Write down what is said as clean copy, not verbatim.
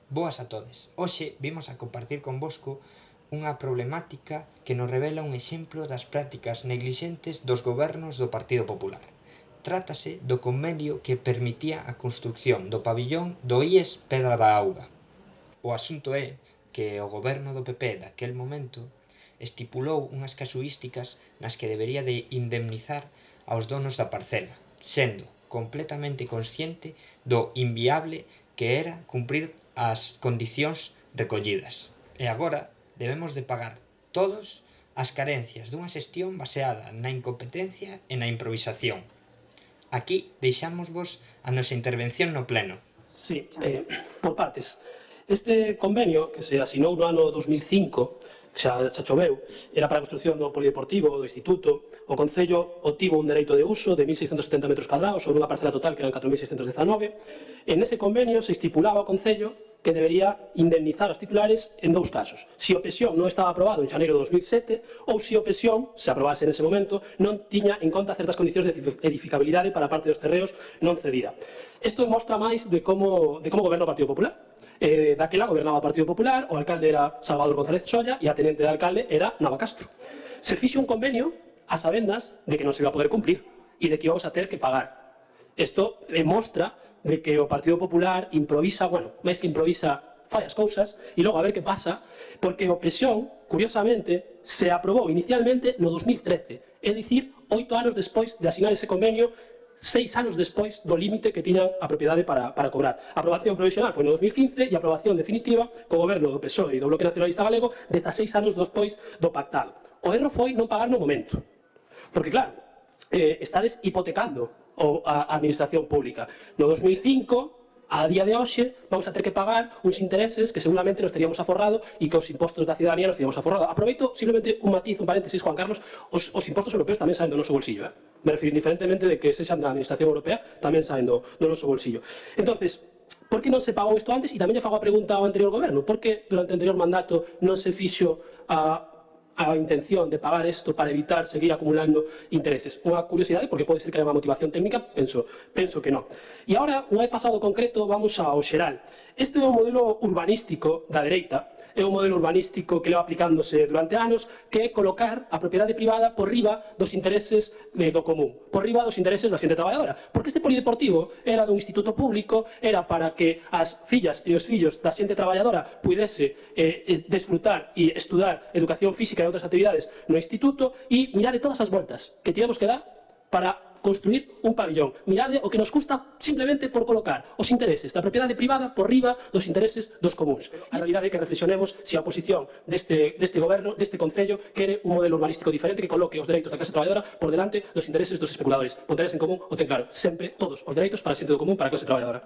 Boas a todes. Hoxe vimos a compartir convosco unha problemática que nos revela un exemplo das prácticas neglixentes dos gobernos do Partido Popular. Trátase do convenio que permitía a construción do pabillón do IES Pedra da Auga. O asunto é que o goberno do PP daquel momento estipulou unhas casuísticas nas que debería de indemnizar aos donos da parcela, sendo completamente consciente do inviable que era cumprir as condicións recollidas. E agora debemos de pagar todos as carencias dunha xestión baseada na incompetencia e na improvisación. Aquí deixámosvos a nosa intervención no pleno. Sí, por partes. Este convenio que se asinou no ano 2005, xa choveu, era para a construción do polideportivo do Instituto. O Concello obtivo un dereito de uso de 1.670 metros cadrados sobre unha parcela total que eran 4.619. En ese convenio se estipulaba o Concello que debería indemnizar aos titulares en dous casos. Se o PESIón non estaba aprobado en xaneiro de 2007 ou se o PESIón, se aprobase nese momento, non tiña en conta certas condicións de edificabilidade para a parte dos terreos non cedida. Isto mostra máis de como goberna o Partido Popular. Daquela gobernaba o Partido Popular, o alcalde era Salvador González Xolla e a tenente de alcalde era Nava Castro. Se fixo un convenio a sabendas de que non se iba a poder cumplir e de que íbamos a ter que pagar. Isto demostra de que o Partido Popular improvisa, bueno, máis que improvisa, fai as cousas e logo a ver que pasa, porque o PESIón, curiosamente, se aprobou inicialmente no 2013, é dicir, 8 anos despois de asinar ese convenio, 6 anos despois do límite que tiñan a propiedade para cobrar. A aprobación provisional foi no 2015 e a aprobación definitiva co goberno do PSOE e do Bloque Nacionalista Galego 16 anos despois do pactado. O erro foi non pagar no momento. Porque, claro, estades hipotecando a administración pública. No 2005, a día de hoxe, vamos a ter que pagar uns intereses que seguramente nos teríamos aforrado e que os impostos da ciudadanía nos teríamos aforrado. Aproveito simplemente un matiz, un paréntesis, Juan Carlos, os impostos europeos tamén saen do noso bolsillo. Me refiro indiferentemente de que sexan da administración europea, tamén saen do noso bolsillo. Entonces, por que non se pagou isto antes? E tamén lle fago a pregunta ao anterior goberno. Por que durante o anterior mandato non se fixo a intención de pagar isto para evitar seguir acumulando intereses? Unha curiosidade, porque pode ser que haya unha motivación técnica, penso que non. E agora, unha vez pasado concreto, vamos ao xeral. Este é o modelo urbanístico da dereita, é un modelo urbanístico que leva aplicándose durante anos, que é colocar a propiedade privada por riba dos intereses do común, por riba dos intereses da xente traballadora. Porque este polideportivo era dun instituto público, era para que as fillas e os fillos da xente traballadora pudese desfrutar e estudar educación física e outras actividades no instituto, e mirade todas as voltas que tivemos que dar para construir un pabillón. Mirade o que nos custa simplemente por colocar os intereses da propiedade privada por riba dos intereses dos comuns. A realidade é que reflexionemos se a oposición deste goberno, deste Concello, quere un modelo urbanístico diferente que coloque os dereitos da clase traballadora por delante dos intereses dos especuladores. Ponteres en común o ten claro, sempre todos os dereitos para a xente do común, para a clase traballadora.